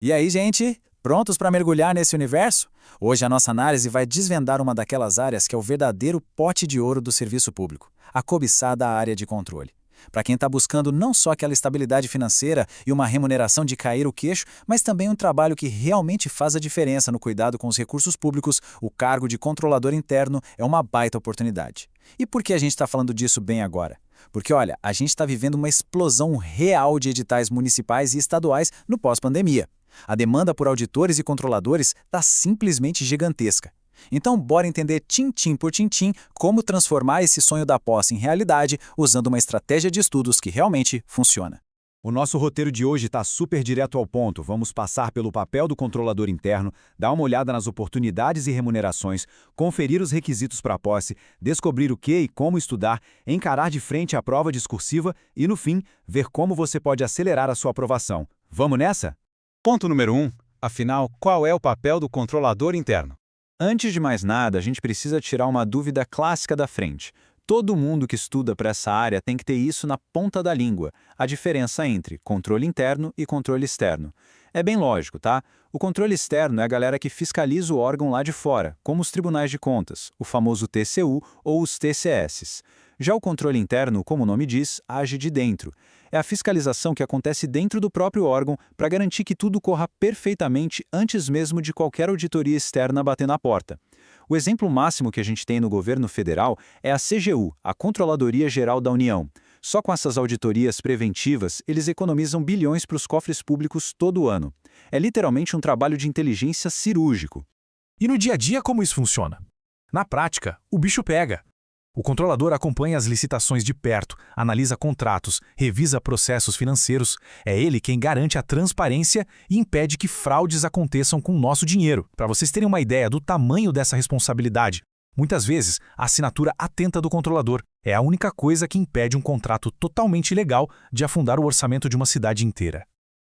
E aí, gente? Prontos para mergulhar nesse universo? Hoje a nossa análise vai desvendar uma daquelas áreas que é o verdadeiro pote de ouro do serviço público, a cobiçada área de controle. Para quem está buscando não só aquela estabilidade financeira e uma remuneração de cair o queixo, mas também um trabalho que realmente faz a diferença no cuidado com os recursos públicos, o cargo de controlador interno é uma baita oportunidade. E por que a gente está falando disso bem agora? Porque, olha, a gente está vivendo uma explosão real de editais municipais e estaduais no pós-pandemia. A demanda por auditores e controladores está simplesmente gigantesca. Então, bora entender tintim por tintim como transformar esse sonho da posse em realidade usando uma estratégia de estudos que realmente funciona. O nosso roteiro de hoje está super direto ao ponto. Vamos passar pelo papel do controlador interno, dar uma olhada nas oportunidades e remunerações, conferir os requisitos para a posse, descobrir o que e como estudar, encarar de frente a prova discursiva e, no fim, ver como você pode acelerar a sua aprovação. Vamos nessa? Ponto número 1. Afinal, qual é o papel do controlador interno? Antes de mais nada, a gente precisa tirar uma dúvida clássica da frente. Todo mundo que estuda para essa área tem que ter isso na ponta da língua, a diferença entre controle interno e controle externo. É bem lógico, tá? O controle externo é a galera que fiscaliza o órgão lá de fora, como os tribunais de contas, o famoso TCU ou os TCS. Já o controle interno, como o nome diz, age de dentro. É a fiscalização que acontece dentro do próprio órgão para garantir que tudo corra perfeitamente antes mesmo de qualquer auditoria externa bater na porta. O exemplo máximo que a gente tem no governo federal é a CGU, a Controladoria Geral da União. Só com essas auditorias preventivas, eles economizam bilhões para os cofres públicos todo ano. É literalmente um trabalho de inteligência cirúrgico. E no dia a dia como isso funciona? Na prática, o bicho pega. O controlador acompanha as licitações de perto, analisa contratos, revisa processos financeiros. É ele quem garante a transparência e impede que fraudes aconteçam com o nosso dinheiro. Para vocês terem uma ideia do tamanho dessa responsabilidade, muitas vezes a assinatura atenta do controlador é a única coisa que impede um contrato totalmente ilegal de afundar o orçamento de uma cidade inteira.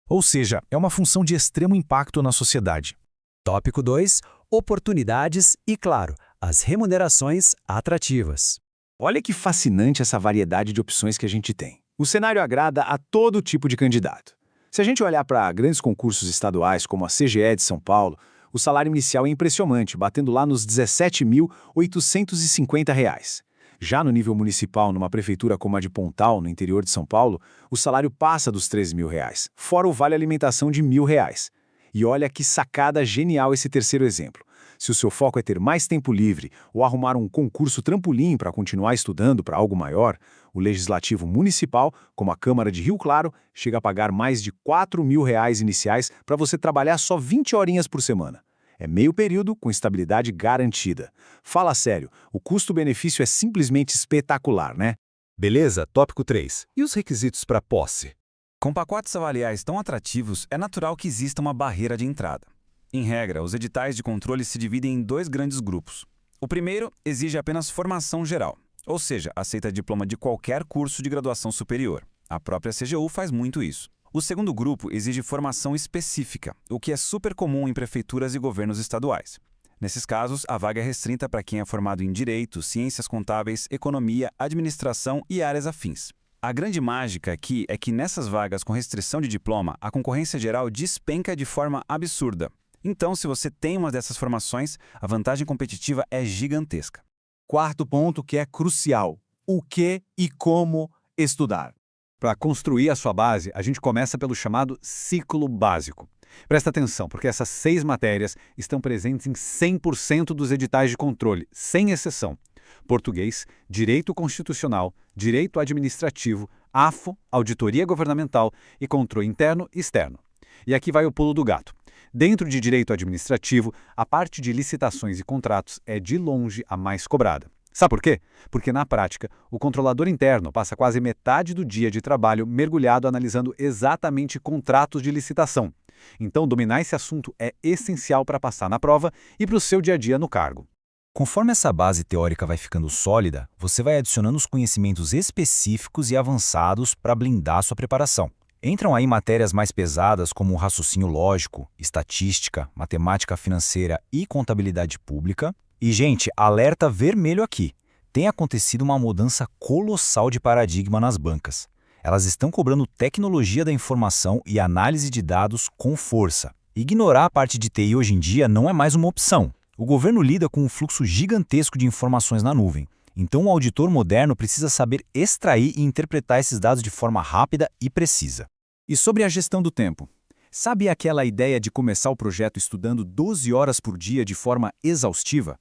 Ou seja, é uma função de extremo impacto na sociedade. Tópico 2. Oportunidades e, claro, as remunerações atrativas. Olha que fascinante essa variedade de opções que a gente tem. O cenário agrada a todo tipo de candidato. Se a gente olhar para grandes concursos estaduais como a CGE de São Paulo, o salário inicial é impressionante, batendo lá nos R$ 17.850. Já no nível municipal, numa prefeitura como a de Pontal, no interior de São Paulo, o salário passa dos R$ 3.000, fora o vale alimentação de R$ 1.000. E olha que sacada genial esse terceiro exemplo. Se o seu foco é ter mais tempo livre ou arrumar um concurso trampolim para continuar estudando para algo maior, o Legislativo Municipal, como a Câmara de Rio Claro, chega a pagar mais de R$ 4.000 iniciais para você trabalhar só 20 horinhas por semana. É meio período com estabilidade garantida. Fala sério, o custo-benefício é simplesmente espetacular, né? Beleza, tópico 3. E os requisitos para posse? Com pacotes salariais tão atrativos, é natural que exista uma barreira de entrada. Em regra, os editais de controle se dividem em dois grandes grupos. O primeiro exige apenas formação geral, ou seja, aceita diploma de qualquer curso de graduação superior. A própria CGU faz muito isso. O segundo grupo exige formação específica, o que é super comum em prefeituras e governos estaduais. Nesses casos, a vaga é restrita para quem é formado em Direito, Ciências Contábeis, Economia, Administração e áreas afins. A grande mágica aqui é que nessas vagas com restrição de diploma, a concorrência geral despenca de forma absurda. Então, se você tem uma dessas formações, a vantagem competitiva é gigantesca. Quarto ponto que é crucial: o que e como estudar. Para construir a sua base, a gente começa pelo chamado ciclo básico. Presta atenção, porque essas 6 matérias estão presentes em 100% dos editais de controle, sem exceção. Português, Direito Constitucional, Direito Administrativo, AFO, Auditoria Governamental e Controle Interno e Externo. E aqui vai o pulo do gato. Dentro de Direito Administrativo, a parte de licitações e contratos é de longe a mais cobrada. Sabe por quê? Porque, na prática, o controlador interno passa quase metade do dia de trabalho mergulhado analisando exatamente contratos de licitação. Então, dominar esse assunto é essencial para passar na prova e para o seu dia a dia no cargo. Conforme essa base teórica vai ficando sólida, você vai adicionando os conhecimentos específicos e avançados para blindar sua preparação. Entram aí matérias mais pesadas como raciocínio lógico, estatística, matemática financeira e contabilidade pública. E, gente, alerta vermelho aqui. Tem acontecido uma mudança colossal de paradigma nas bancas. Elas estão cobrando tecnologia da informação e análise de dados com força. Ignorar a parte de TI hoje em dia não é mais uma opção. O governo lida com um fluxo gigantesco de informações na nuvem. Então, o auditor moderno precisa saber extrair e interpretar esses dados de forma rápida e precisa. E sobre a gestão do tempo? Sabe aquela ideia de começar o projeto estudando 12 horas por dia de forma exaustiva?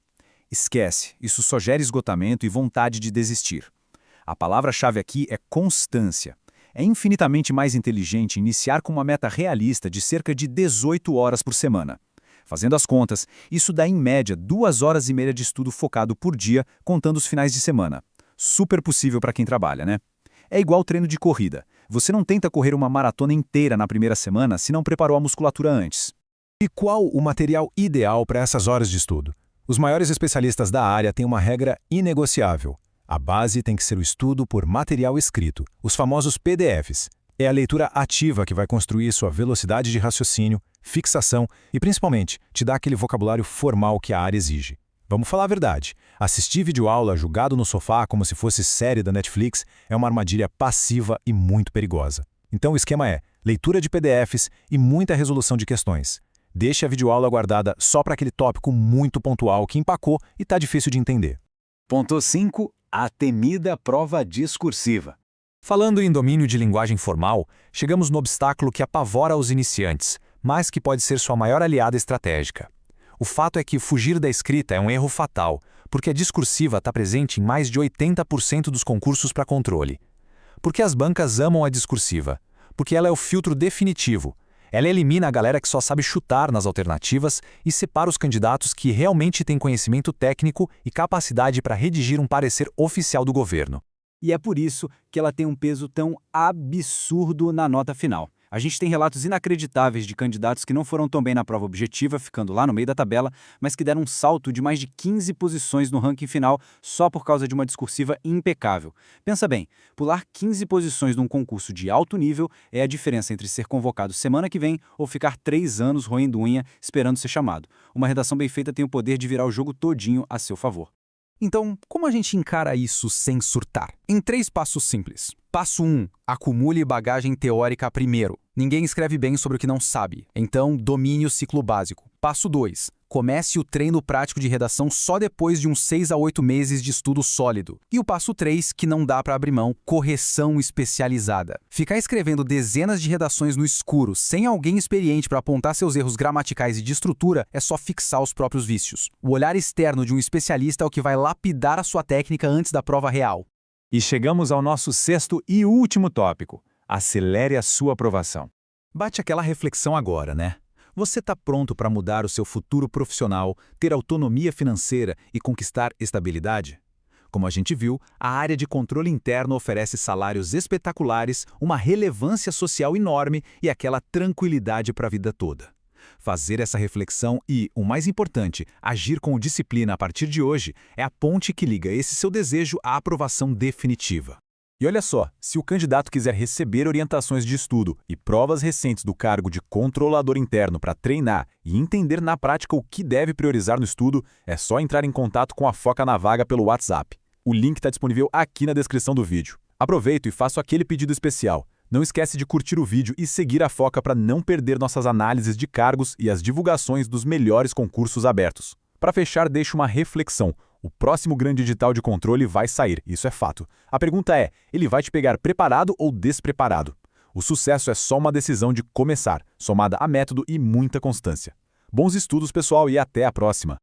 Esquece, isso só gera esgotamento e vontade de desistir. A palavra-chave aqui é constância. É infinitamente mais inteligente iniciar com uma meta realista de cerca de 18 horas por semana. Fazendo as contas, isso dá em média 2 horas e meia de estudo focado por dia, contando os finais de semana. Super possível para quem trabalha, né? É igual treino de corrida. Você não tenta correr uma maratona inteira na primeira semana se não preparou a musculatura antes. E qual o material ideal para essas horas de estudo? Os maiores especialistas da área têm uma regra inegociável. A base tem que ser o estudo por material escrito, os famosos PDFs. É a leitura ativa que vai construir sua velocidade de raciocínio, fixação e, principalmente, te dar aquele vocabulário formal que a área exige. Vamos falar a verdade. Assistir videoaula jogado no sofá como se fosse série da Netflix é uma armadilha passiva e muito perigosa. Então o esquema é leitura de PDFs e muita resolução de questões. Deixe a videoaula guardada só para aquele tópico muito pontual que empacou e está difícil de entender. Ponto 5. A temida prova discursiva. Falando em domínio de linguagem formal, chegamos no obstáculo que apavora os iniciantes, mas que pode ser sua maior aliada estratégica. O fato é que fugir da escrita é um erro fatal, porque a discursiva está presente em mais de 80% dos concursos para controle. Por que as bancas amam a discursiva? Porque ela é o filtro definitivo. Ela elimina a galera que só sabe chutar nas alternativas e separa os candidatos que realmente têm conhecimento técnico e capacidade para redigir um parecer oficial do governo. E é por isso que ela tem um peso tão absurdo na nota final. A gente tem relatos inacreditáveis de candidatos que não foram tão bem na prova objetiva, ficando lá no meio da tabela, mas que deram um salto de mais de 15 posições no ranking final só por causa de uma discursiva impecável. Pensa bem, pular 15 posições num concurso de alto nível é a diferença entre ser convocado semana que vem ou ficar 3 anos roendo unha esperando ser chamado. Uma redação bem feita tem o poder de virar o jogo todinho a seu favor. Então, como a gente encara isso sem surtar? Em 3 passos simples. Passo 1. Acumule bagagem teórica primeiro. Ninguém escreve bem sobre o que não sabe, então domine o ciclo básico. Passo 2. Comece o treino prático de redação só depois de uns 6 a 8 meses de estudo sólido. E o passo 3, que não dá para abrir mão, correção especializada. Ficar escrevendo dezenas de redações no escuro, sem alguém experiente para apontar seus erros gramaticais e de estrutura, é só fixar os próprios vícios. O olhar externo de um especialista é o que vai lapidar a sua técnica antes da prova real. E chegamos ao nosso 6º e último tópico. Acelere a sua aprovação. Bate aquela reflexão agora, né? Você está pronto para mudar o seu futuro profissional, ter autonomia financeira e conquistar estabilidade? Como a gente viu, a área de controle interno oferece salários espetaculares, uma relevância social enorme e aquela tranquilidade para a vida toda. Fazer essa reflexão e, o mais importante, agir com disciplina a partir de hoje é a ponte que liga esse seu desejo à aprovação definitiva. E olha só, se o candidato quiser receber orientações de estudo e provas recentes do cargo de controlador interno para treinar e entender na prática o que deve priorizar no estudo, é só entrar em contato com a Foca na Vaga pelo WhatsApp. O link está disponível aqui na descrição do vídeo. Aproveito e faço aquele pedido especial. Não esquece de curtir o vídeo e seguir a Foca para não perder nossas análises de cargos e as divulgações dos melhores concursos abertos. Para fechar, deixo uma reflexão. O próximo grande edital de controle vai sair, isso é fato. A pergunta é, ele vai te pegar preparado ou despreparado? O sucesso é só uma decisão de começar, somada a método e muita constância. Bons estudos, pessoal, e até a próxima!